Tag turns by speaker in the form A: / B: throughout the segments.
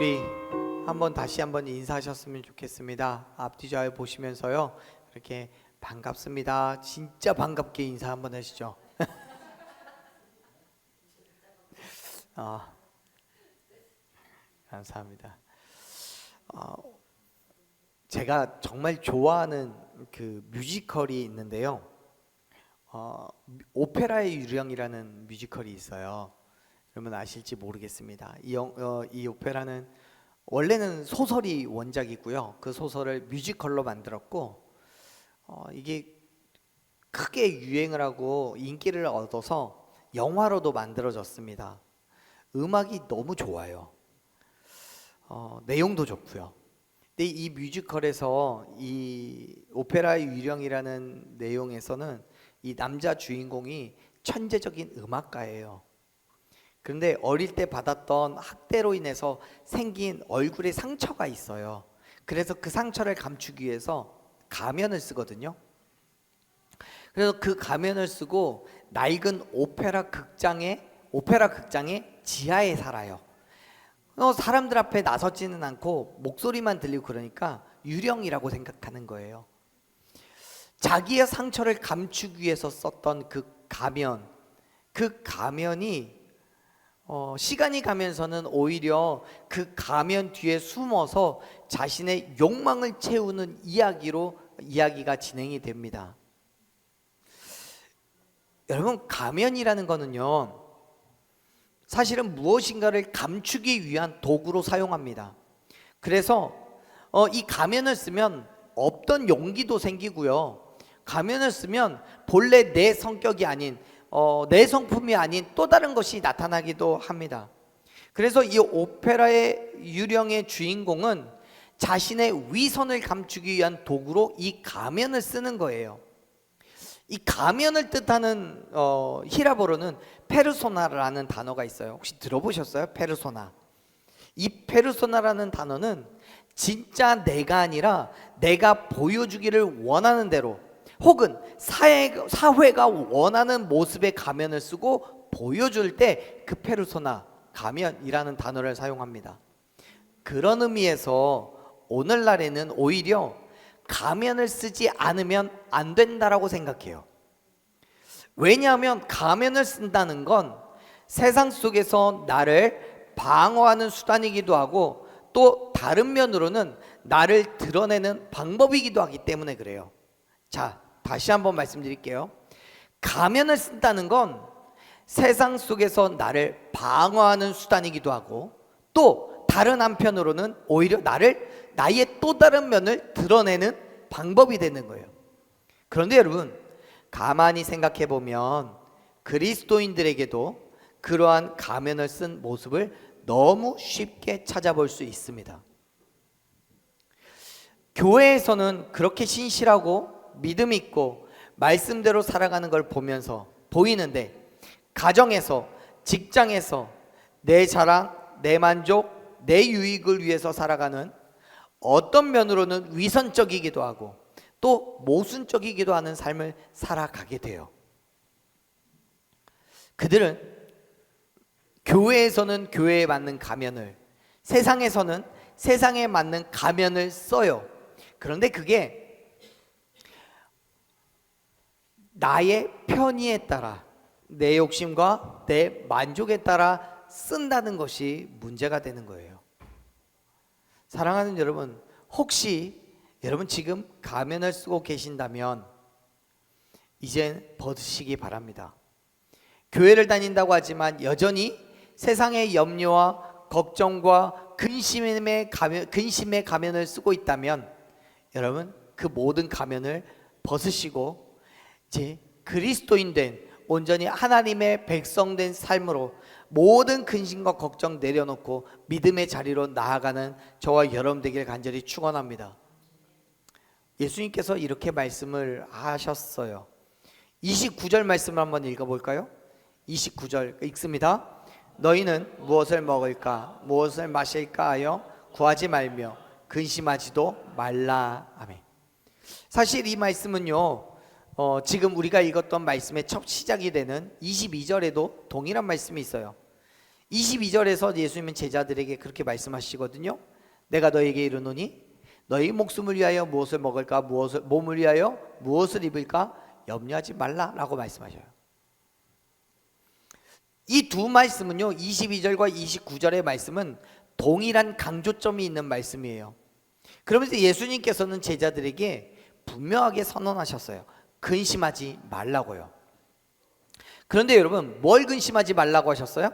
A: 우리 다시 한번 인사하셨으면 좋겠습니다. 앞뒤 좌우 보시면서요, 이렇게 반갑습니다, 진짜 반갑게 인사 한번 하시죠. 감사합니다. 제가 정말 좋아하는 그 뮤지컬이 있는데요, 오페라의 유령이라는 뮤지컬이 있어요. 여러분 아실지 모르겠습니다. 이 오페라는 원래는 소설이 원작이고요, 그 소설을 뮤지컬로 만들었고, 이게 크게 유행을 하고 인기를 얻어서 영화로도 만들어졌습니다. 음악이 너무 좋아요. 내용도 좋고요. 근데 이 뮤지컬에서 이 오페라의 유령이라는 내용에서는 이 남자 주인공이 천재적인 음악가예요. 그런데 어릴 때 받았던 학대로 인해서 생긴 얼굴에 상처가 있어요. 그래서 그 상처를 감추기 위해서 가면을 쓰거든요. 그래서 그 가면을 쓰고 낡은 오페라 극장의 지하에 살아요. 사람들 앞에 나서지는 않고 목소리만 들리고 그러니까 유령이라고 생각하는 거예요. 자기의 상처를 감추기 위해서 썼던 그 가면이 시간이 가면서는 오히려 그 가면 뒤에 숨어서 자신의 욕망을 채우는 이야기가 진행이 됩니다. 여러분, 가면이라는 거는요, 사실은 무엇인가를 감추기 위한 도구로 사용합니다. 그래서 이 가면을 쓰면 없던 용기도 생기고요, 가면을 쓰면 본래 내 성격이 아닌 내 성품이 아닌 또 다른 것이 나타나기도 합니다. 그래서 이 오페라의 유령의 주인공은 자신의 위선을 감추기 위한 도구로 이 가면을 쓰는 거예요. 이 가면을 뜻하는 히라보로는 페르소나라는 단어가 있어요. 혹시 들어보셨어요? 페르소나. 이 페르소나라는 단어는 진짜 내가 아니라 내가 보여주기를 원하는 대로, 혹은 사회가 원하는 모습의 가면을 쓰고 보여줄 때 그 페르소나, 가면이라는 단어를 사용합니다. 그런 의미에서 오늘날에는 오히려 가면을 쓰지 않으면 안 된다라고 생각해요. 왜냐하면 가면을 쓴다는 건 세상 속에서 나를 방어하는 수단이기도 하고, 또 다른 면으로는 나를 드러내는 방법이기도 하기 때문에 그래요. 자, 다시 한번 말씀드릴게요. 가면을 쓴다는 건 세상 속에서 나를 방어하는 수단이기도 하고, 또 다른 한편으로는 오히려 나의 또 다른 면을 드러내는 방법이 되는 거예요. 그런데 여러분, 가만히 생각해 보면 그리스도인들에게도 그러한 가면을 쓴 모습을 너무 쉽게 찾아볼 수 있습니다. 교회에서는 그렇게 신실하고 믿음 있고 말씀대로 살아가는 걸 보이는데, 가정에서, 직장에서 내 자랑, 내 만족, 내 유익을 위해서 살아가는, 어떤 면으로는 위선적이기도 하고 또 모순적이기도 하는 삶을 살아가게 돼요. 그들은 교회에서는 교회에 맞는 가면을, 세상에서는 세상에 맞는 가면을 써요. 그런데 그게 나의 편의에 따라, 내 욕심과 내 만족에 따라 쓴다는 것이 문제가 되는 거예요. 사랑하는 여러분, 혹시 여러분 지금 가면을 쓰고 계신다면 이젠 벗으시기 바랍니다. 교회를 다닌다고 하지만 여전히 세상의 염려와 걱정과 근심의 가면을 쓰고 있다면, 여러분 그 모든 가면을 벗으시고 이제 그리스도인 된, 온전히 하나님의 백성 된 삶으로 모든 근심과 걱정 내려놓고 믿음의 자리로 나아가는 저와 여러분 되길 간절히 축원합니다. 예수님께서 이렇게 말씀을 하셨어요. 29절 말씀을 한번 읽어볼까요? 29절 읽습니다. 너희는 무엇을 먹을까 무엇을 마실까 하여 구하지 말며 근심하지도 말라. 아멘. 사실 이 말씀은요, 지금 우리가 읽었던 말씀의 첫 시작이 되는 22절에도 동일한 말씀이 있어요. 22절에서 예수님은 제자들에게 그렇게 말씀하시거든요. 내가 너에게 이르노니 너희 목숨을 위하여 무엇을 먹을까, 몸을 위하여 무엇을 입을까 염려하지 말라라고 말씀하셔요. 이 두 말씀은요, 22절과 29절의 말씀은 동일한 강조점이 있는 말씀이에요. 그러면서 예수님께서는 제자들에게 분명하게 선언하셨어요. 근심하지 말라고요. 그런데 여러분, 뭘 근심하지 말라고 하셨어요?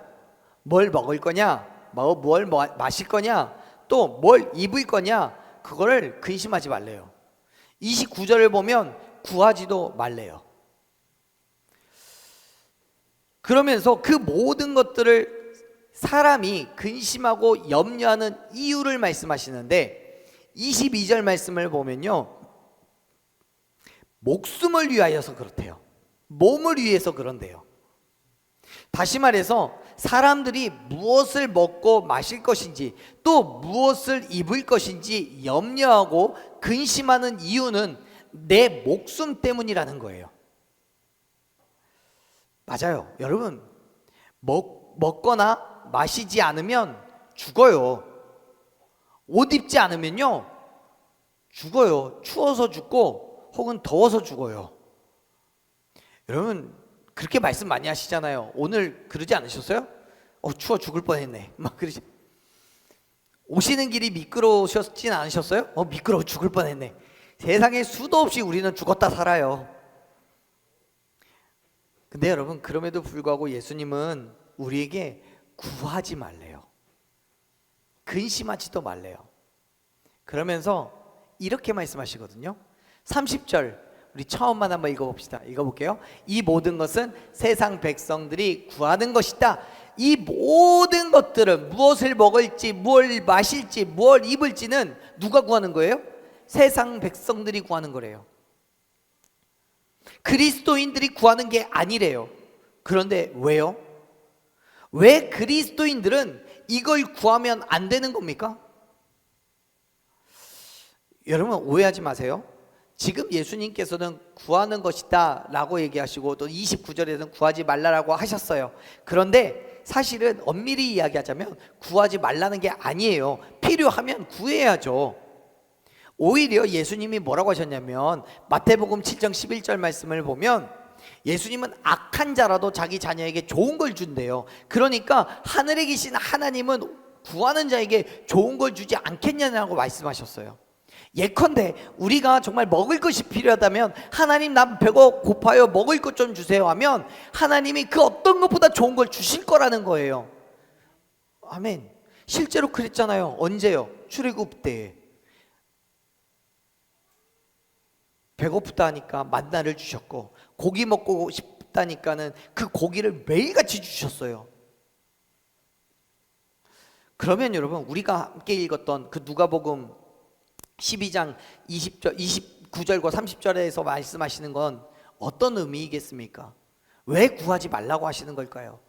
A: 뭘 먹을 거냐, 뭘 마실 거냐, 또 뭘 입을 거냐, 그거를 근심하지 말래요. 29절을 보면 구하지도 말래요. 그러면서 그 모든 것들을 사람이 근심하고 염려하는 이유를 말씀하시는데 22절 말씀을 보면요, 목숨을 위하여서 그렇대요. 몸을 위해서 그런데요. 다시 말해서 사람들이 무엇을 먹고 마실 것인지 또 무엇을 입을 것인지 염려하고 근심하는 이유는 내 목숨 때문이라는 거예요. 맞아요. 여러분, 먹거나 마시지 않으면 죽어요. 옷 입지 않으면요 죽어요. 추워서 죽고 혹은 더워서 죽어요. 여러분 그렇게 말씀 많이 하시잖아요. 오늘 그러지 않으셨어요? 추워 죽을 뻔했네 막 그러지. 오시는 길이 미끄러우셨진 않으셨어요? 미끄러워 죽을 뻔했네. 세상에 수도 없이 우리는 죽었다 살아요. 근데 여러분, 그럼에도 불구하고 예수님은 우리에게 구하지 말래요. 근심하지도 말래요. 그러면서 이렇게 말씀하시거든요. 30절 우리 처음만 한번 읽어봅시다. 읽어볼게요. 이 모든 것은 세상 백성들이 구하는 것이다. 이 모든 것들은 무엇을 먹을지, 무엇을 마실지, 무엇을 입을지는 누가 구하는 거예요? 세상 백성들이 구하는 거래요. 그리스도인들이 구하는 게 아니래요. 그런데 왜요? 왜 그리스도인들은 이걸 구하면 안 되는 겁니까? 여러분 오해하지 마세요. 지금 예수님께서는 구하는 것이다 라고 얘기하시고 또 29절에는 구하지 말라라고 하셨어요. 그런데 사실은 엄밀히 이야기하자면 구하지 말라는 게 아니에요. 필요하면 구해야죠. 오히려 예수님이 뭐라고 하셨냐면 마태복음 7장 11절 말씀을 보면 예수님은 악한 자라도 자기 자녀에게 좋은 걸 준대요. 그러니까 하늘에 계신 하나님은 구하는 자에게 좋은 걸 주지 않겠냐고 말씀하셨어요. 예컨대 우리가 정말 먹을 것이 필요하다면 하나님 나 배고 고파요 먹을 것 좀 주세요 하면 하나님이 그 어떤 것보다 좋은 걸 주실 거라는 거예요. 아멘. 실제로 그랬잖아요. 언제요? 출애굽 때 배고프다 하니까 만나를 주셨고 고기 먹고 싶다니까는 그 고기를 매일같이 주셨어요. 그러면 여러분 우리가 함께 읽었던 그 누가복음 12장 20절, 29절과 30절에서 말씀하시는 건 어떤 의미이겠습니까? 왜 구하지 말라고 하시는 걸까요?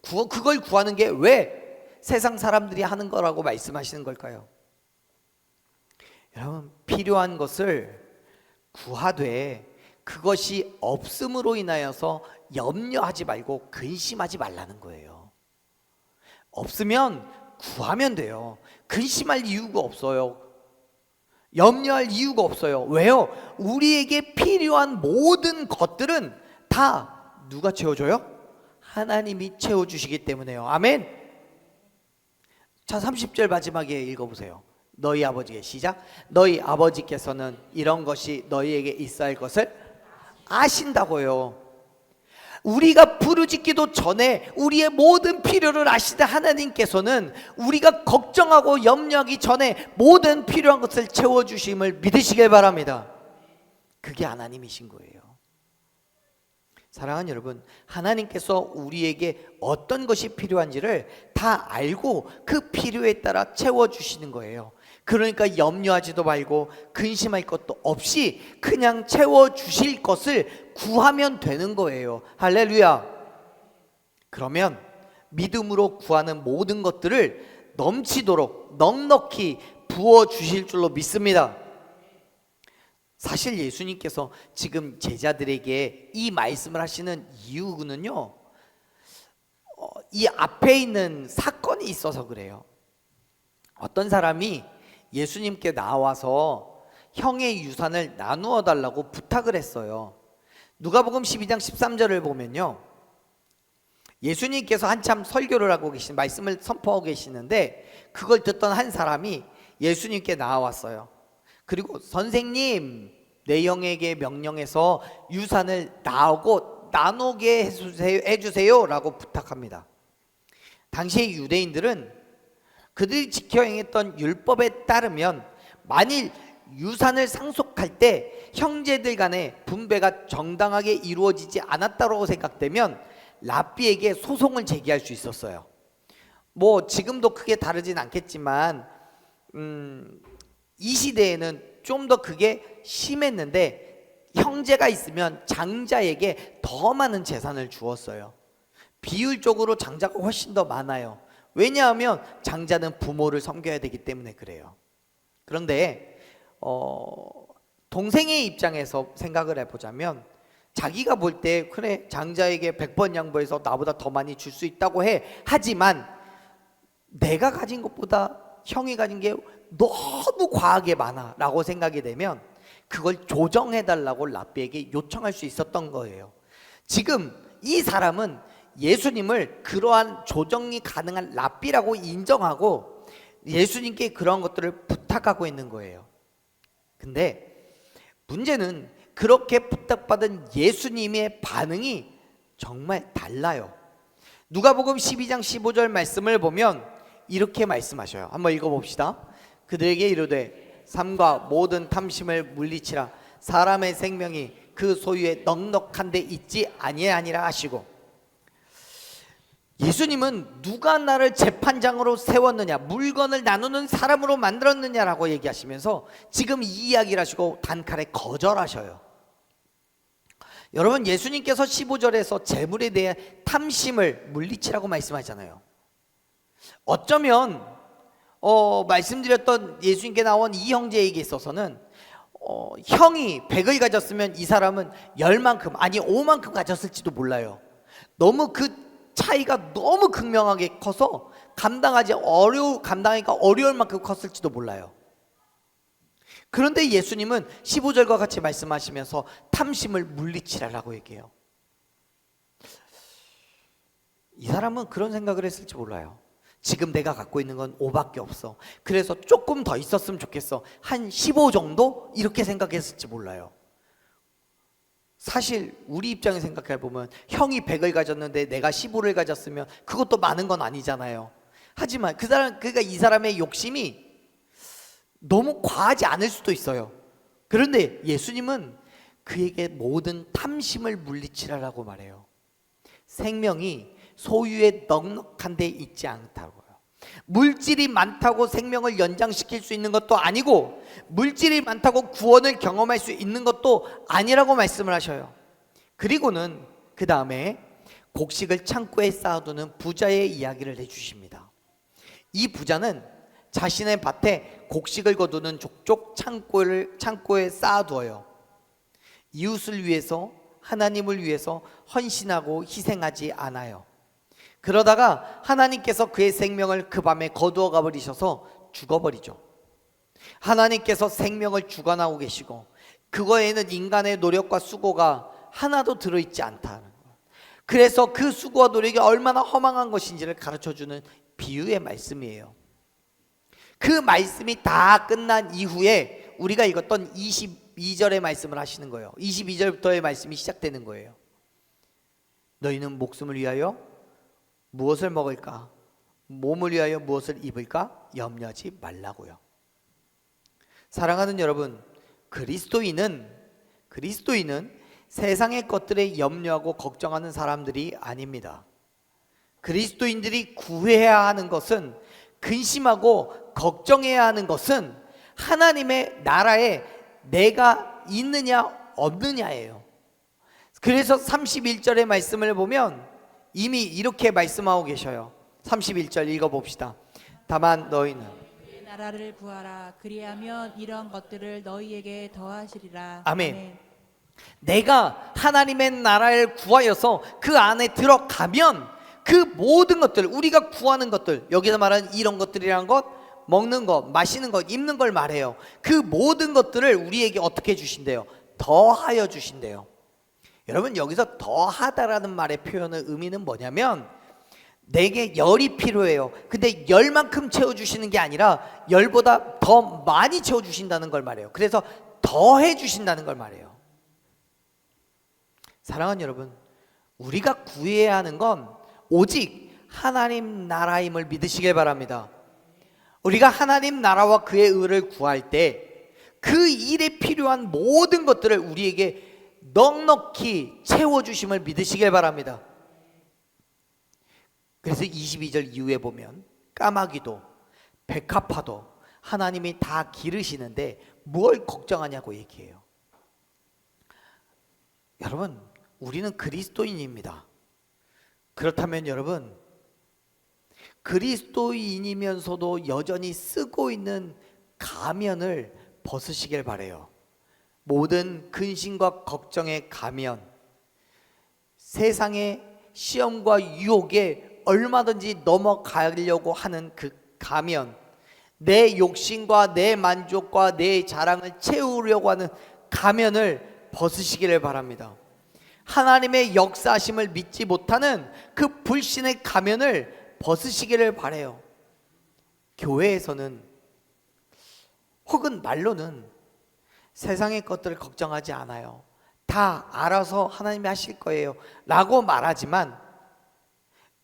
A: 그걸 구하는 게 왜 세상 사람들이 하는 거라고 말씀하시는 걸까요? 여러분 필요한 것을 구하되 그것이 없음으로 인하여서 염려하지 말고 근심하지 말라는 거예요. 없으면 구하면 돼요. 근심할 이유가 없어요. 염려할 이유가 없어요. 왜요? 우리에게 필요한 모든 것들은 다 누가 채워줘요? 하나님이 채워주시기 때문에요. 아멘. 자 30절 마지막에 읽어보세요. 너희 아버지의 시작. 너희 아버지께서는 이런 것이 너희에게 있어야 할 것을 아신다고요. 우리가 부르짖기도 전에 우리의 모든 필요를 아시는 하나님께서는 우리가 걱정하고 염려하기 전에 모든 필요한 것을 채워주심을 믿으시길 바랍니다. 그게 하나님이신 거예요. 사랑하는 여러분, 하나님께서 우리에게 어떤 것이 필요한지를 다 알고 그 필요에 따라 채워주시는 거예요. 그러니까 염려하지도 말고 근심할 것도 없이 그냥 채워주실 것을 구하면 되는 거예요. 할렐루야. 그러면 믿음으로 구하는 모든 것들을 넘치도록 넉넉히 부어주실 줄로 믿습니다. 사실 예수님께서 지금 제자들에게 이 말씀을 하시는 이유는요, 이 앞에 있는 사건이 있어서 그래요. 어떤 사람이 예수님께 나와서 형의 유산을 나누어 달라고 부탁을 했어요. 누가복음 12장 13절을 보면요, 예수님께서 한참 설교를 하고 계신, 말씀을 선포하고 계시는데 그걸 듣던 한 사람이 예수님께 나와왔어요. 그리고 선생님, 내 형에게 명령해서 유산을 나누게 해주세요 라고 부탁합니다. 당시의 유대인들은 그들이 지켜 행했던 율법에 따르면 만일 유산을 상속할 때 형제들 간의 분배가 정당하게 이루어지지 않았다고 생각되면 랍비에게 소송을 제기할 수 있었어요. 뭐 지금도 크게 다르진 않겠지만 이 시대에는 좀 더 그게 심했는데, 형제가 있으면 장자에게 더 많은 재산을 주었어요. 비율적으로 장자가 훨씬 더 많아요. 왜냐하면 장자는 부모를 섬겨야 되기 때문에 그래요. 그런데 동생의 입장에서 생각을 해보자면, 자기가 볼 때 그래, 장자에게 100번 양보해서 나보다 더 많이 줄 수 있다고 해. 하지만 내가 가진 것보다 형이 가진 게 너무 과하게 많아 라고 생각이 되면 그걸 조정해 달라고 랍비에게 요청할 수 있었던 거예요. 지금 이 사람은 예수님을 그러한 조정이 가능한 랍비라고 인정하고 예수님께 그러한 것들을 부탁하고 있는 거예요. 근데 문제는 그렇게 부탁받은 예수님의 반응이 정말 달라요. 누가복음 12장 15절 말씀을 보면 이렇게 말씀하셔요. 한번 읽어봅시다. 그들에게 이르되 삶과 모든 탐심을 물리치라. 사람의 생명이 그 소유에 넉넉한 데 있지 아니하니라 하시고, 예수님은 누가 나를 재판장으로 세웠느냐, 물건을 나누는 사람으로 만들었느냐라고 얘기하시면서 지금 이 이야기를 하시고 단칼에 거절하셔요. 여러분, 예수님께서 15절에서 재물에 대한 탐심을 물리치라고 말씀하잖아요. 어쩌면 말씀드렸던 예수님께 나온 이 형제에게 있어서는 형이 100을 가졌으면 이 사람은 10만큼 아니 5만큼 가졌을지도 몰라요. 너무 그 차이가 너무 극명하게 커서 감당하기가 어려울 만큼 컸을지도 몰라요. 그런데 예수님은 15절과 같이 말씀하시면서 탐심을 물리치라라고 얘기해요. 이 사람은 그런 생각을 했을지 몰라요. 지금 내가 갖고 있는 건 5밖에 없어. 그래서 조금 더 있었으면 좋겠어. 한 15 정도? 이렇게 생각했을지 몰라요. 사실 우리 입장에 생각해 보면 형이 100을 가졌는데 내가 15를 가졌으면 그것도 많은 건 아니잖아요. 하지만 그러니까 이 사람의 욕심이 너무 과하지 않을 수도 있어요. 그런데 예수님은 그에게 모든 탐심을 물리치라라고 말해요. 생명이 소유에 넉넉한 데 있지 않다고요. 물질이 많다고 생명을 연장시킬 수 있는 것도 아니고 물질이 많다고 구원을 경험할 수 있는 것도 아니라고 말씀을 하셔요. 그리고는 그 다음에 곡식을 창고에 쌓아두는 부자의 이야기를 해주십니다. 이 부자는 자신의 밭에 곡식을 거두는 족족 창고에 쌓아두어요. 이웃을 위해서, 하나님을 위해서 헌신하고 희생하지 않아요. 그러다가 하나님께서 그의 생명을 그 밤에 거두어 가버리셔서 죽어버리죠. 하나님께서 생명을 주관하고 계시고 그거에는 인간의 노력과 수고가 하나도 들어있지 않다는 거예요. 그래서 그 수고와 노력이 얼마나 허망한 것인지를 가르쳐주는 비유의 말씀이에요. 그 말씀이 다 끝난 이후에 우리가 읽었던 22절의 말씀을 하시는 거예요. 22절부터의 말씀이 시작되는 거예요. 너희는 목숨을 위하여 무엇을 먹을까? 몸을 위하여 무엇을 입을까? 염려하지 말라고요. 사랑하는 여러분, 그리스도인은 세상의 것들에 염려하고 걱정하는 사람들이 아닙니다. 그리스도인들이 구해야 하는 것은, 근심하고 걱정해야 하는 것은 하나님의 나라에 내가 있느냐 없느냐예요. 그래서 31절의 말씀을 보면 이미 이렇게 말씀하고 계셔요. 31절 읽어봅시다. 다만 너희는
B: 나라를 구하라. 그리하면 이런 것들을 너희에게 더하시리라.
A: 아멘. 내가 하나님의 나라를 구하여서 그 안에 들어가면 그 모든 것들, 우리가 구하는 것들, 여기서 말하는 이런 것들이란 것, 먹는 것, 마시는 것, 입는 걸 말해요. 그 모든 것들을 우리에게 어떻게 주신대요? 더하여 주신대요. 여러분, 여기서 더하다라는 말의 표현의 의미는 뭐냐면, 내게 열이 필요해요. 근데 열만큼 채워주시는 게 아니라 열보다 더 많이 채워주신다는 걸 말해요. 그래서 더해 주신다는 걸 말해요. 사랑하는 여러분, 우리가 구해야 하는 건 오직 하나님 나라임을 믿으시길 바랍니다. 우리가 하나님 나라와 그의 의를 구할 때 그 일에 필요한 모든 것들을 우리에게 넉넉히 채워주심을 믿으시길 바랍니다. 그래서 22절 이후에 보면 까마귀도 백합화도 하나님이 다 기르시는데 뭘 걱정하냐고 얘기해요. 여러분, 우리는 그리스도인입니다. 그렇다면 여러분, 그리스도인이면서도 여전히 쓰고 있는 가면을 벗으시길 바래요. 모든 근심과 걱정의 가면, 세상의 시험과 유혹에 얼마든지 넘어가려고 하는 그 가면, 내 욕심과 내 만족과 내 자랑을 채우려고 하는 가면을 벗으시기를 바랍니다. 하나님의 역사하심을 믿지 못하는 그 불신의 가면을 벗으시기를 바라요. 교회에서는 혹은 말로는 세상의 것들을 걱정하지 않아요. 다 알아서 하나님이 하실 거예요 라고 말하지만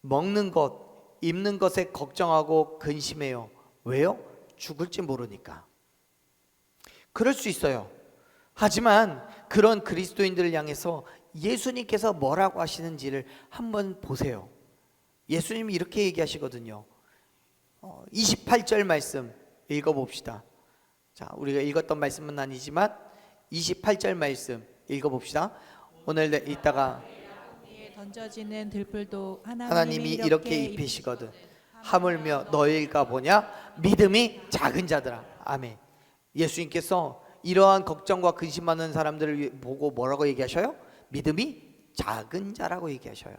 A: 먹는 것, 입는 것에 걱정하고 근심해요. 왜요? 죽을지 모르니까. 그럴 수 있어요. 하지만 그런 그리스도인들을 향해서 예수님께서 뭐라고 하시는지를 한번 보세요. 예수님이 이렇게 얘기하시거든요. 28절 말씀 읽어봅시다. 자, 우리가 읽었던 말씀은 아니지만 28절 말씀 읽어봅시다. 오늘 이따가
B: 던져지는 들불도
A: 하나님이 이렇게 입히시거든 하물며 너희가 보냐 믿음이 작은 자들아. 아멘. 예수님께서 이러한 걱정과 근심하는 사람들을 보고 뭐라고 얘기하셔요? 믿음이 작은 자라고 얘기하셔요.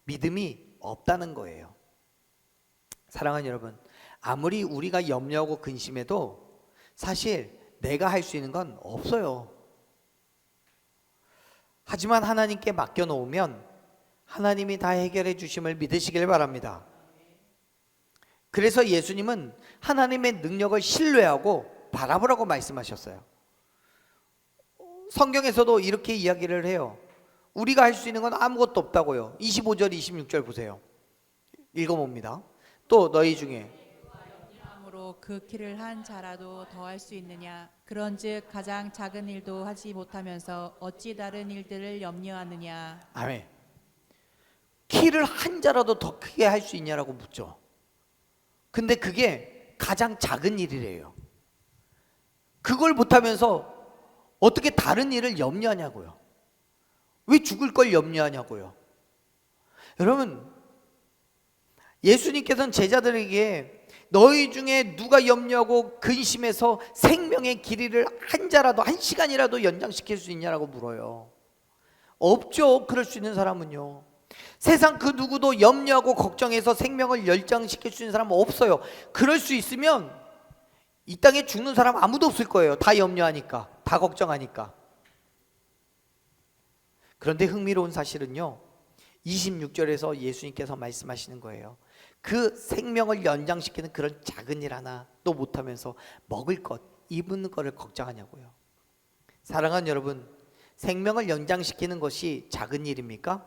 A: 믿음이 없다는 거예요. 사랑하는 여러분, 아무리 우리가 염려하고 근심해도 사실 내가 할 수 있는 건 없어요. 하지만 하나님께 맡겨놓으면 하나님이 다 해결해 주심을 믿으시길 바랍니다. 그래서 예수님은 하나님의 능력을 신뢰하고 바라보라고 말씀하셨어요. 성경에서도 이렇게 이야기를 해요. 우리가 할 수 있는 건 아무것도 없다고요. 25절 26절 보세요. 읽어봅니다. 또 너희 중에
B: 으로 그 키를 한 자라도 더할 수 있느냐? 그런즉 가장 작은 일도 하지 못하면서 어찌 다른 일들을 염려하느냐?
A: 아멘. 키를 한 자라도 더 크게 할 수 있냐라고 묻죠. 근데 그게 가장 작은 일이래요. 그걸 못하면서 어떻게 다른 일을 염려하냐고요. 왜 죽을 걸 염려하냐고요. 여러분, 예수님께서는 제자들에게 너희 중에 누가 염려하고 근심해서 생명의 길이를 한 자라도 한 시간이라도 연장시킬 수 있냐라고 물어요. 없죠. 그럴 수 있는 사람은요. 세상 그 누구도 염려하고 걱정해서 생명을 연장시킬 수 있는 사람은 없어요. 그럴 수 있으면 이 땅에 죽는 사람 아무도 없을 거예요. 다 염려하니까, 다 걱정하니까. 그런데 흥미로운 사실은요, 26절에서 예수님께서 말씀하시는 거예요. 그 생명을 연장시키는 그런 작은 일 하나 또 못하면서 먹을 것, 입는 것을 걱정하냐고요. 사랑하는 여러분, 생명을 연장시키는 것이 작은 일입니까?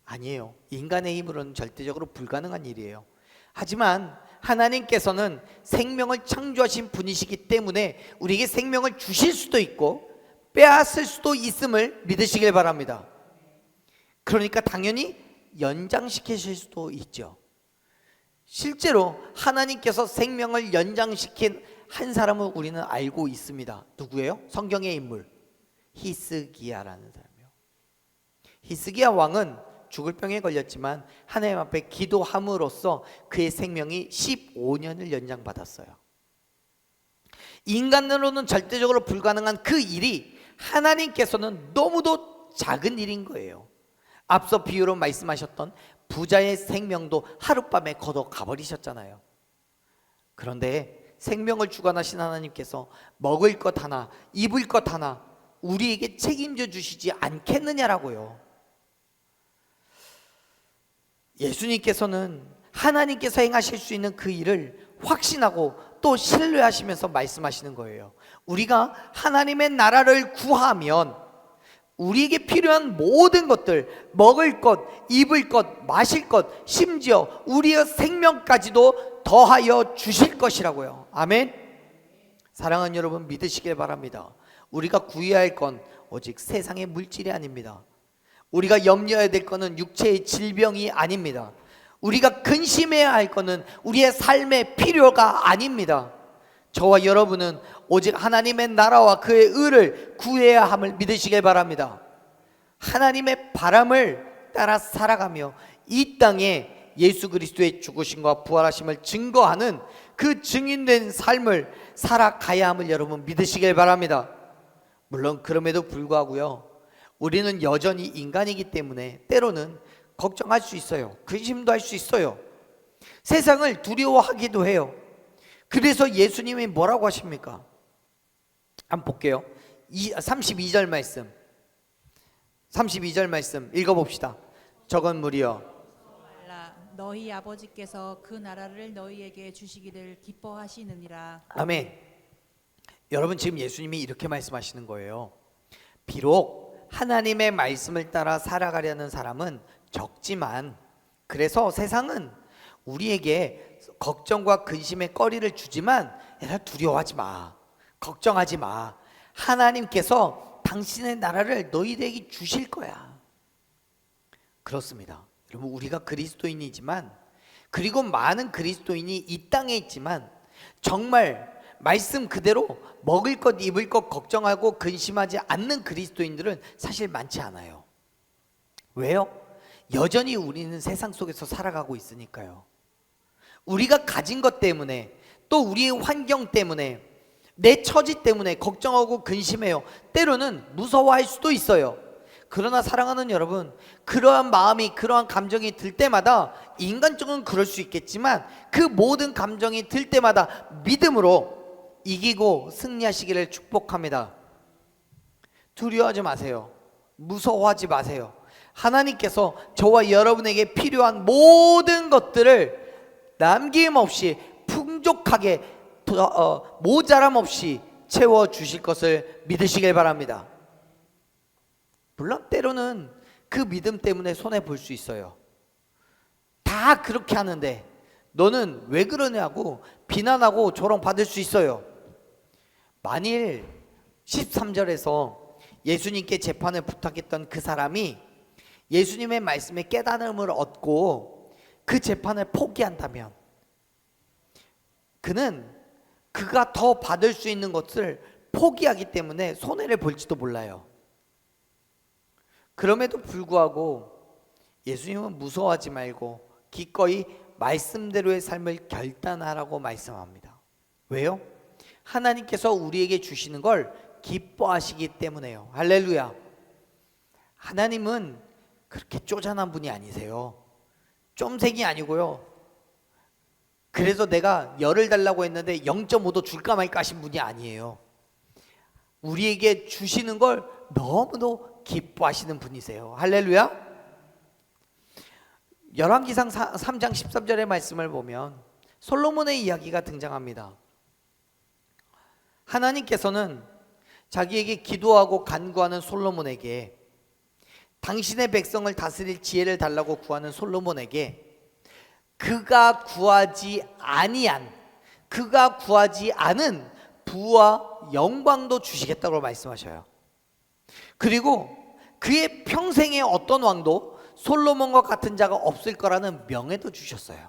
A: 아니에요. 인간의 힘으로는 절대적으로 불가능한 일이에요. 하지만 하나님께서는 생명을 창조하신 분이시기 때문에 우리에게 생명을 주실 수도 있고 빼앗을 수도 있음을 믿으시길 바랍니다. 그러니까 당연히 연장시키실 수도 있죠. 실제로 하나님께서 생명을 연장시킨 한 사람을 우리는 알고 있습니다. 누구예요? 성경의 인물 히스기야라는 사람이요. 히스기야 왕은 죽을 병에 걸렸지만 하나님 앞에 기도함으로써 그의 생명이 15년을 연장받았어요. 인간으로는 절대적으로 불가능한 그 일이 하나님께서는 너무도 작은 일인 거예요. 앞서 비유로 말씀하셨던 부자의 생명도 하룻밤에 걷어 가버리셨잖아요. 그런데 생명을 주관하신 하나님께서 먹을 것 하나, 입을 것 하나 우리에게 책임져 주시지 않겠느냐라고요. 예수님께서는 하나님께서 행하실 수 있는 그 일을 확신하고 또 신뢰하시면서 말씀하시는 거예요. 우리가 하나님의 나라를 구하면 우리에게 필요한 모든 것들, 먹을 것, 입을 것, 마실 것, 심지어 우리의 생명까지도 더하여 주실 것이라고요. 아멘. 사랑하는 여러분, 믿으시길 바랍니다. 우리가 구해야 할 건 오직 세상의 물질이 아닙니다. 우리가 염려해야 될 것은 육체의 질병이 아닙니다. 우리가 근심해야 할 것은 우리의 삶의 필요가 아닙니다. 저와 여러분은 오직 하나님의 나라와 그의 의를 구해야 함을 믿으시길 바랍니다. 하나님의 바람을 따라 살아가며 이 땅에 예수 그리스도의 죽으심과 부활하심을 증거하는 그 증인된 삶을 살아가야 함을 여러분 믿으시길 바랍니다. 물론 그럼에도 불구하고요, 우리는 여전히 인간이기 때문에 때로는 걱정할 수 있어요. 근심도 할 수 있어요. 세상을 두려워하기도 해요. 그래서 예수님이 뭐라고 하십니까? 한번 볼게요. 32절 말씀, 32절 말씀 읽어봅시다. 저건 무리여
B: 너희 아버지께서 그 나라를 너희에게 주시기를 기뻐하시느니라.
A: 아멘. 여러분, 지금 예수님이 이렇게 말씀하시는 거예요. 비록 하나님의 말씀을 따라 살아가려는 사람은 적지만, 그래서 세상은 우리에게 걱정과 근심의 거리를 주지만 얘들아 두려워하지 마, 걱정하지 마, 하나님께서 당신의 나라를 너희에게 주실 거야. 그렇습니다. 여러분, 우리가 그리스도인이지만, 그리고 많은 그리스도인이 이 땅에 있지만 정말 말씀 그대로 먹을 것 입을 것 걱정하고 근심하지 않는 그리스도인들은 사실 많지 않아요. 왜요? 여전히 우리는 세상 속에서 살아가고 있으니까요. 우리가 가진 것 때문에, 또 우리의 환경 때문에, 내 처지 때문에 걱정하고 근심해요. 때로는 무서워할 수도 있어요. 그러나 사랑하는 여러분, 그러한 마음이, 그러한 감정이 들 때마다, 인간적으로는 그럴 수 있겠지만 그 모든 감정이 들 때마다 믿음으로 이기고 승리하시기를 축복합니다. 두려워하지 마세요. 무서워하지 마세요. 하나님께서 저와 여러분에게 필요한 모든 것들을 남김없이 풍족하게 모자람 없이 채워주실 것을 믿으시길 바랍니다. 물론 때로는 그 믿음 때문에 손해볼 수 있어요. 다 그렇게 하는데 너는 왜 그러냐고 비난하고 조롱받을 수 있어요. 만일 13절에서 예수님께 재판을 부탁했던 그 사람이 예수님의 말씀에 깨달음을 얻고 그 재판을 포기한다면 그가 더 받을 수 있는 것을 포기하기 때문에 손해를 볼지도 몰라요. 그럼에도 불구하고 예수님은 무서워하지 말고 기꺼이 말씀대로의 삶을 결단하라고 말씀합니다. 왜요? 하나님께서 우리에게 주시는 걸 기뻐하시기 때문에요. 할렐루야. 하나님은 그렇게 쪼잔한 분이 아니세요. 쫌생이 아니고요. 그래서 내가 열을 달라고 했는데 0.5도 줄까 말까 하신 분이 아니에요. 우리에게 주시는 걸 너무도 기뻐하시는 분이세요. 할렐루야. 열왕기상 3장 13절의 말씀을 보면 솔로몬의 이야기가 등장합니다. 하나님께서는 자기에게 기도하고 간구하는 솔로몬에게, 당신의 백성을 다스릴 지혜를 달라고 구하는 솔로몬에게 그가 구하지 않은 부와 영광도 주시겠다고 말씀하셔요. 그리고 그의 평생에 어떤 왕도 솔로몬과 같은 자가 없을 거라는 명예도 주셨어요.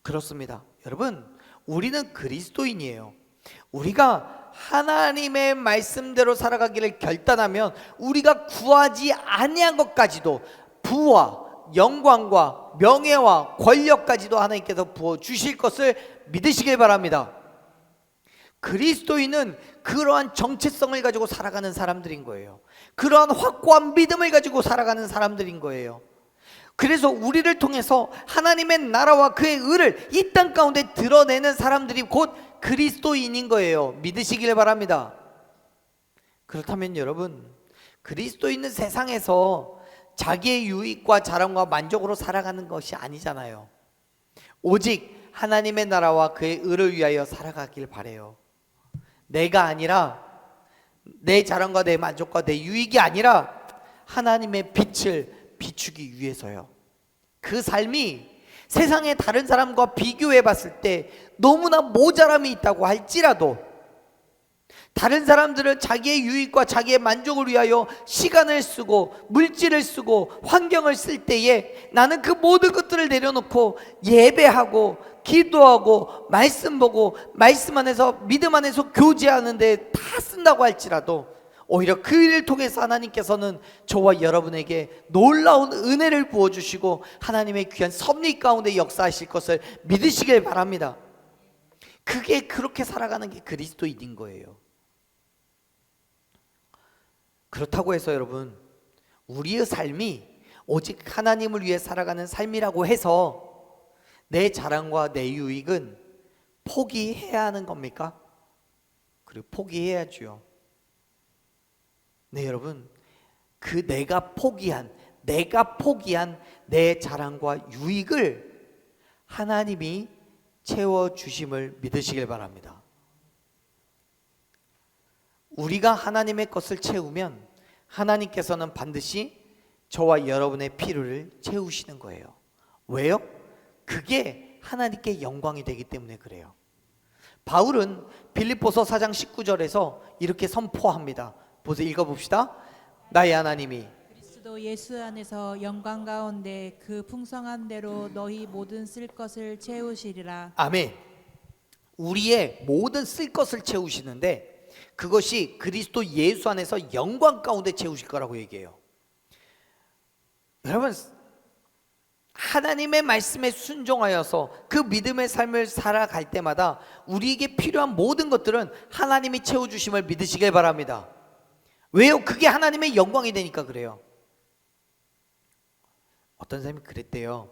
A: 그렇습니다. 여러분, 우리는 그리스도인이에요. 우리가 하나님의 말씀대로 살아가기를 결단하면 우리가 구하지 아니한 것까지도, 부와 영광과 명예와 권력까지도 하나님께서 부어주실 것을 믿으시길 바랍니다. 그리스도인은 그러한 정체성을 가지고 살아가는 사람들인 거예요. 그러한 확고한 믿음을 가지고 살아가는 사람들인 거예요. 그래서 우리를 통해서 하나님의 나라와 그의 의를 이 땅 가운데 드러내는 사람들이 곧 그리스도인인 거예요. 믿으시길 바랍니다. 그렇다면 여러분, 그리스도 있는 세상에서 자기의 유익과 자랑과 만족으로 살아가는 것이 아니잖아요. 오직 하나님의 나라와 그의 의를 위하여 살아가길 바래요. 내가 아니라, 내 자랑과 내 만족과 내 유익이 아니라 하나님의 빛을 비추기 위해서요. 그 삶이 세상의 다른 사람과 비교해 봤을 때 너무나 모자람이 있다고 할지라도, 다른 사람들은 자기의 유익과 자기의 만족을 위하여 시간을 쓰고 물질을 쓰고 환경을 쓸 때에 나는 그 모든 것들을 내려놓고 예배하고 기도하고 말씀 보고 말씀 안에서 믿음 안에서 교제하는데 다 쓴다고 할지라도, 오히려 그 일을 통해서 하나님께서는 저와 여러분에게 놀라운 은혜를 부어주시고 하나님의 귀한 섭리 가운데 역사하실 것을 믿으시길 바랍니다. 그게 그렇게 살아가는 게 그리스도인인 거예요. 그렇다고 해서 여러분, 우리의 삶이 오직 하나님을 위해 살아가는 삶이라고 해서 내 자랑과 내 유익은 포기해야 하는 겁니까? 그리고 포기해야죠. 네, 여러분, 그 내가 포기한 내 자랑과 유익을 하나님이 채워주심을 믿으시길 바랍니다. 우리가 하나님의 것을 채우면 하나님께서는 반드시 저와 여러분의 필요를 채우시는 거예요. 왜요? 그게 하나님께 영광이 되기 때문에 그래요. 바울은 빌립보서 4장 19절에서 이렇게 선포합니다. 보세요, 읽어봅시다. 나의 하나님이
B: 그리스도 예수 안에서 영광 가운데 그 풍성한 대로 너희 모든 쓸 것을 채우시리라.
A: 아멘. 우리의 모든 쓸 것을 채우시는데 그것이 그리스도 예수 안에서 영광 가운데 채우실 거라고 얘기해요. 여러분, 하나님의 말씀에 순종하여서 그 믿음의 삶을 살아갈 때마다 우리에게 필요한 모든 것들은 하나님이 채워주심을 믿으시길 바랍니다. 왜요? 그게 하나님의 영광이 되니까 그래요. 어떤 사람이 그랬대요.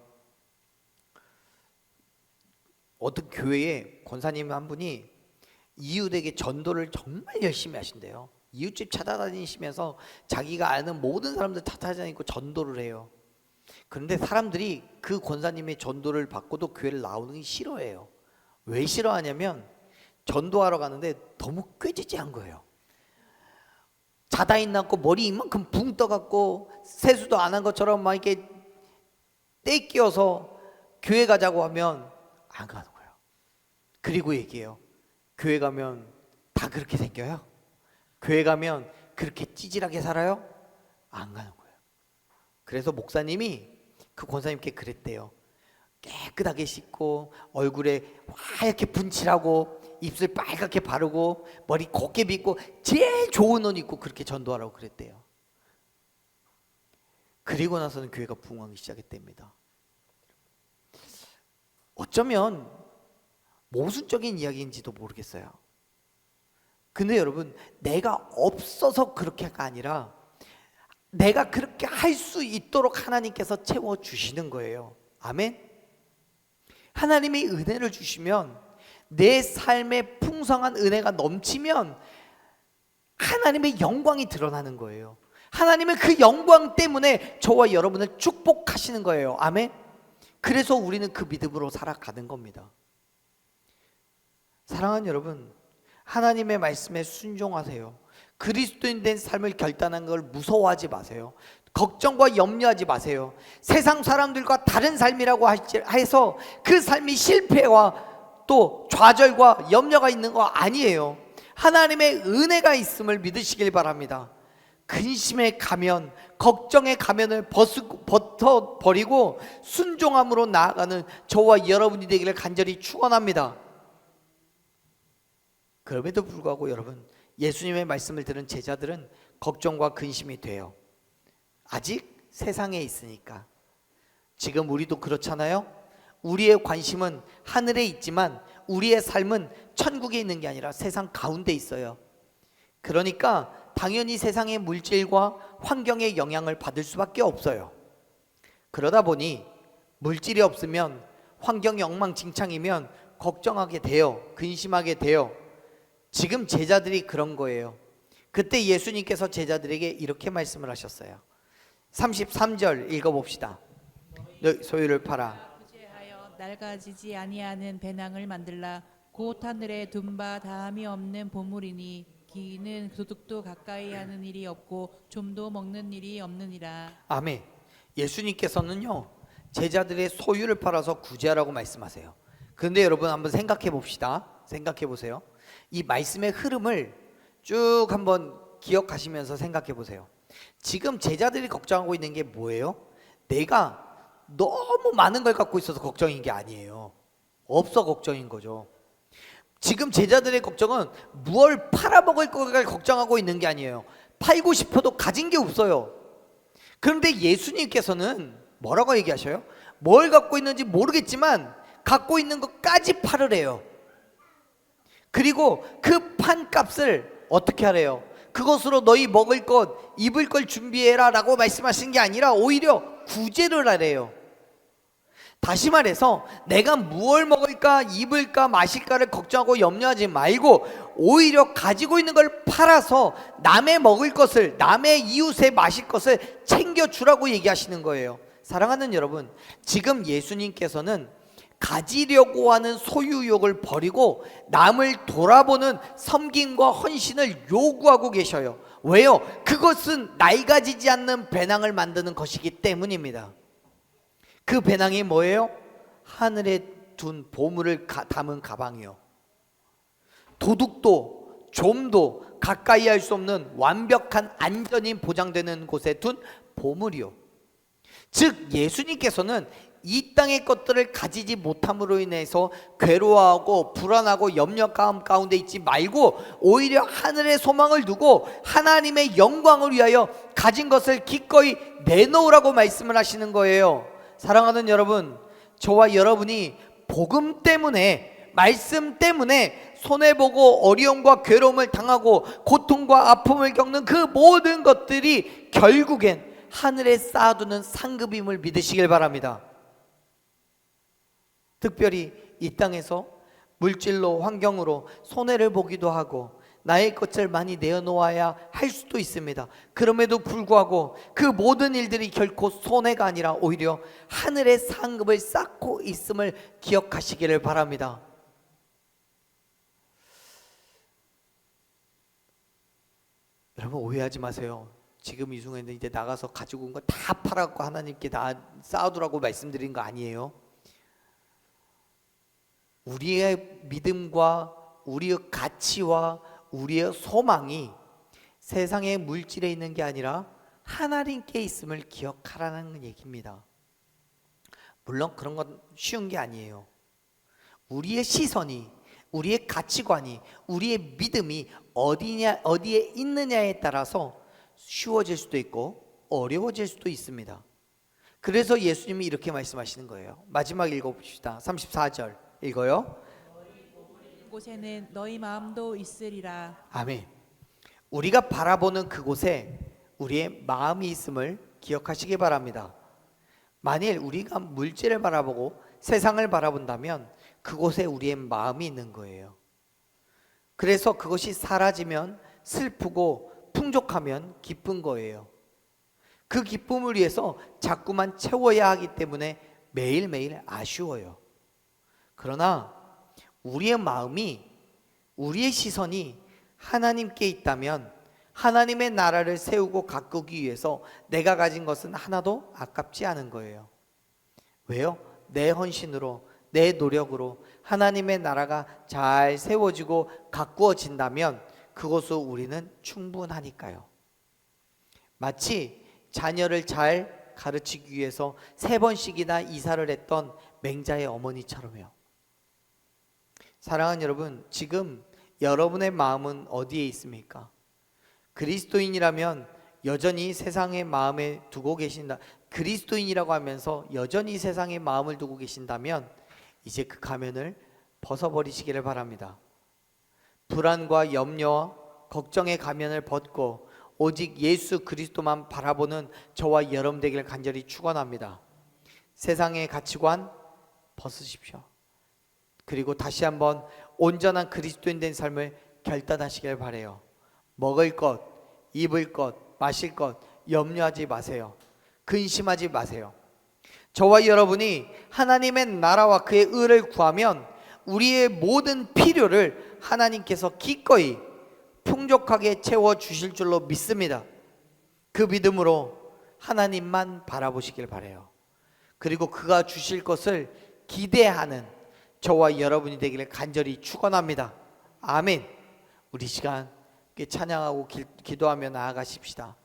A: 어떤 교회에 권사님 한 분이 이웃에게 전도를 정말 열심히 하신대요. 이웃집 찾아다니시면서 자기가 아는 모든 사람들 다 찾아다니고 전도를 해요. 그런데 사람들이 그 권사님의 전도를 받고도 교회를 나오는 게 싫어해요. 왜 싫어하냐면 전도하러 가는데 너무 꾀지지한 거예요. 자다 있나고 머리 이만큼 붕 떠갖고 세수도 안 한 것처럼 막 이렇게 떼 끼어서 교회 가자고 하면 안 가는 거예요. 그리고 얘기해요. 교회 가면 다 그렇게 생겨요? 교회 가면 그렇게 찌질하게 살아요? 안 가는 거예요. 그래서 목사님이 그 권사님께 그랬대요. 깨끗하게 씻고 얼굴에 하얗게 분칠하고 입술 빨갛게 바르고 머리 곱게 빗고 제일 좋은 옷 입고 그렇게 전도하라고 그랬대요. 그리고 나서는 교회가 부흥하기 시작했답니다. 어쩌면 모순적인 이야기인지도 모르겠어요. 근데 여러분, 내가 없어서 그렇게가 아니라 내가 그렇게 할 수 있도록 하나님께서 채워주시는 거예요. 아멘. 하나님이 은혜를 주시면, 내 삶에 풍성한 은혜가 넘치면 하나님의 영광이 드러나는 거예요. 하나님의 그 영광 때문에 저와 여러분을 축복하시는 거예요. 아멘. 그래서 우리는 그 믿음으로 살아가는 겁니다. 사랑하는 여러분, 하나님의 말씀에 순종하세요. 그리스도인 된 삶을 결단한 걸 무서워하지 마세요. 걱정과 염려하지 마세요. 세상 사람들과 다른 삶이라고 해서 그 삶이 실패와 또 좌절과 염려가 있는 거 아니에요. 하나님의 은혜가 있음을 믿으시길 바랍니다. 근심의 가면, 걱정의 가면을 벗어버리고 순종함으로 나아가는 저와 여러분이 되기를 간절히 축원합니다. 그럼에도 불구하고 여러분, 예수님의 말씀을 들은 제자들은 걱정과 근심이 돼요. 아직 세상에 있으니까. 지금 우리도 그렇잖아요. 우리의 관심은 하늘에 있지만 우리의 삶은 천국에 있는 게 아니라 세상 가운데 있어요. 그러니까 당연히 세상의 물질과 환경의 영향을 받을 수밖에 없어요. 그러다 보니 물질이 없으면 환경이 엉망진창이면 걱정하게 돼요. 근심하게 돼요. 지금 제자들이 그런 거예요. 그때 예수님께서 제자들에게 이렇게 말씀을 하셨어요. 33절 읽어봅시다. 너희 소유를 팔아
B: 구제하여 낡아지지 아니하는 배낭을 만들라. 곧 하늘에 둔바 다함이 없는 보물이니 기는 도둑도 가까이 하는 일이 없고 좀도 먹는 일이 없느니라.
A: 아멘. 예수님께서는요 제자들의 소유를 팔아서 구제하라고 말씀하세요. 그런데 여러분 한번 생각해 봅시다. 생각해 보세요. 이 말씀의 흐름을 쭉 한번 기억하시면서 생각해 보세요. 지금 제자들이 걱정하고 있는 게 뭐예요? 내가 너무 많은 걸 갖고 있어서 걱정인 게 아니에요. 없어 걱정인 거죠. 지금 제자들의 걱정은 무엇을 팔아먹을 거를 걱정하고 있는 게 아니에요. 팔고 싶어도 가진 게 없어요. 그런데 예수님께서는 뭐라고 얘기하셔요? 뭘 갖고 있는지 모르겠지만 갖고 있는 것까지 팔으래요. 그리고 그 판값을 어떻게 하래요? 그것으로 너희 먹을 것, 입을 걸 준비해라 라고 말씀하신 게 아니라 오히려 구제를 하래요. 다시 말해서 내가 무엇을 먹을까, 입을까, 마실까를 걱정하고 염려하지 말고 오히려 가지고 있는 걸 팔아서 남의 먹을 것을, 남의 이웃의 마실 것을 챙겨주라고 얘기하시는 거예요. 사랑하는 여러분, 지금 예수님께서는 가지려고 하는 소유욕을 버리고 남을 돌아보는 섬김과 헌신을 요구하고 계셔요. 왜요? 그것은 낡아지지 않는 배낭을 만드는 것이기 때문입니다. 그 배낭이 뭐예요? 하늘에 둔 보물을 담은 가방이요. 도둑도 좀도 가까이 할 수 없는 완벽한 안전이 보장되는 곳에 둔 보물이요. 즉 예수님께서는 이 땅의 것들을 가지지 못함으로 인해서 괴로워하고 불안하고 염려감 가운데 있지 말고 오히려 하늘의 소망을 두고 하나님의 영광을 위하여 가진 것을 기꺼이 내놓으라고 말씀을 하시는 거예요. 사랑하는 여러분, 저와 여러분이 복음 때문에, 말씀 때문에 손해보고 어려움과 괴로움을 당하고 고통과 아픔을 겪는 그 모든 것들이 결국엔 하늘에 쌓아두는 상급임을 믿으시길 바랍니다. 특별히 이 땅에서 물질로, 환경으로 손해를 보기도 하고 나의 것을 많이 내어놓아야 할 수도 있습니다. 그럼에도 불구하고 그 모든 일들이 결코 손해가 아니라 오히려 하늘의 상급을 쌓고 있음을 기억하시기를 바랍니다. 여러분 오해하지 마세요. 지금 이 순간에 이제 나가서 가지고 온 거 다 팔아갖고 하나님께 다 쌓아두라고 말씀드린 거 아니에요. 우리의 믿음과 우리의 가치와 우리의 소망이 세상의 물질에 있는 게 아니라 하나님께 있음을 기억하라는 얘기입니다. 물론 그런 건 쉬운 게 아니에요. 우리의 시선이, 우리의 가치관이, 우리의 믿음이 어디에 있느냐에 따라서 쉬워질 수도 있고 어려워질 수도 있습니다. 그래서 예수님이 이렇게 말씀하시는 거예요. 마지막 읽어봅시다. 34절 읽어요.
B: 곳에는 너희 마음도 있으리라.
A: 아멘. 우리가 바라보는 그곳에 우리의 마음이 있음을 기억하시기 바랍니다. 만일 우리가 물질을 바라보고 세상을 바라본다면 그곳에 우리의 마음이 있는 거예요. 그래서 그것이 사라지면 슬프고 풍족하면 기쁜 거예요. 그 기쁨을 위해서 자꾸만 채워야 하기 때문에 매일매일 아쉬워요. 그러나 우리의 마음이, 우리의 시선이 하나님께 있다면 하나님의 나라를 세우고 가꾸기 위해서 내가 가진 것은 하나도 아깝지 않은 거예요. 왜요? 내 헌신으로, 내 노력으로 하나님의 나라가 잘 세워지고 가꾸어진다면 그것으로 우리는 충분하니까요. 마치 자녀를 잘 가르치기 위해서 3번씩이나 이사를 했던 맹자의 어머니처럼요. 사랑하는 여러분, 지금 여러분의 마음은 어디에 있습니까? 그리스도인이라면 여전히 세상의 마음에 두고 계신다. 그리스도인이라고 하면서 여전히 세상의 마음을 두고 계신다면 이제 그 가면을 벗어버리시기를 바랍니다. 불안과 염려와 걱정의 가면을 벗고 오직 예수 그리스도만 바라보는 저와 여러분 되기를 간절히 축원합니다. 세상의 가치관 벗으십시오. 그리고 다시 한번 온전한 그리스도인 된 삶을 결단하시길 바래요. 먹을 것, 입을 것, 마실 것 염려하지 마세요. 근심하지 마세요. 저와 여러분이 하나님의 나라와 그의 의를 구하면 우리의 모든 필요를 하나님께서 기꺼이 풍족하게 채워주실 줄로 믿습니다. 그 믿음으로 하나님만 바라보시길 바라요. 그리고 그가 주실 것을 기대하는 저와 여러분이 되기를 간절히 축원합니다. 아멘. 우리 시간 찬양하고 기도하며 나아가십시다.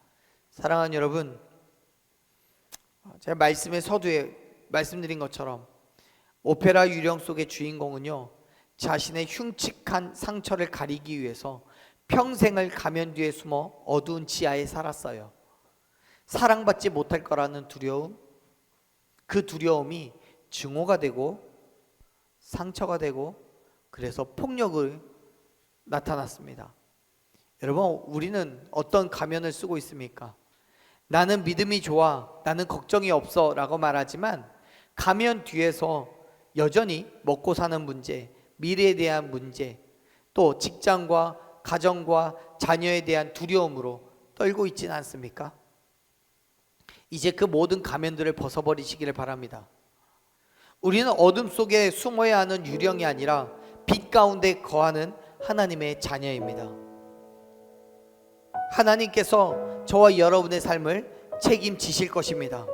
A: 사랑하는 여러분, 제가 말씀의 서두에 말씀드린 것처럼 오페라 유령 속의 주인공은요, 자신의 흉측한 상처를 가리기 위해서 평생을 가면 뒤에 숨어 어두운 지하에 살았어요. 사랑받지 못할 거라는 두려움, 그 두려움이 증오가 되고 상처가 되고 그래서 폭력을 나타났습니다. 여러분, 우리는 어떤 가면을 쓰고 있습니까? 나는 믿음이 좋아, 나는 걱정이 없어 라고 말하지만 가면 뒤에서 여전히 먹고 사는 문제, 미래에 대한 문제, 또 직장과 가정과 자녀에 대한 두려움으로 떨고 있지는 않습니까? 이제 그 모든 가면들을 벗어버리시기를 바랍니다. 우리는 어둠 속에 숨어야 하는 유령이 아니라 빛 가운데 거하는 하나님의 자녀입니다. 하나님께서 저와 여러분의 삶을 책임지실 것입니다.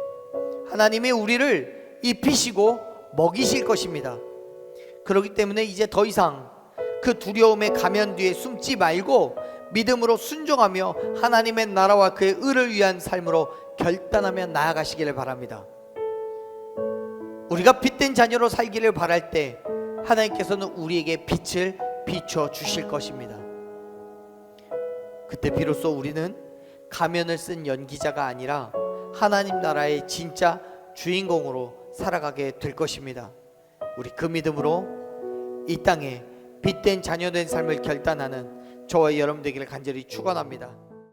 A: 하나님이 우리를 입히시고 먹이실 것입니다. 그렇기 때문에 이제 더 이상 그 두려움의 가면 뒤에 숨지 말고 믿음으로 순종하며 하나님의 나라와 그의 의를 위한 삶으로 결단하며 나아가시기를 바랍니다. 우리가 빛된 자녀로 살기를 바랄 때 하나님께서는 우리에게 빛을 비춰 주실 것입니다. 그때 비로소 우리는 가면을 쓴 연기자가 아니라 하나님 나라의 진짜 주인공으로 살아가게 될 것입니다. 우리 그 믿음으로 이 땅에 빛된 자녀된 삶을 결단하는 저와 여러분 되기를 간절히 축원합니다.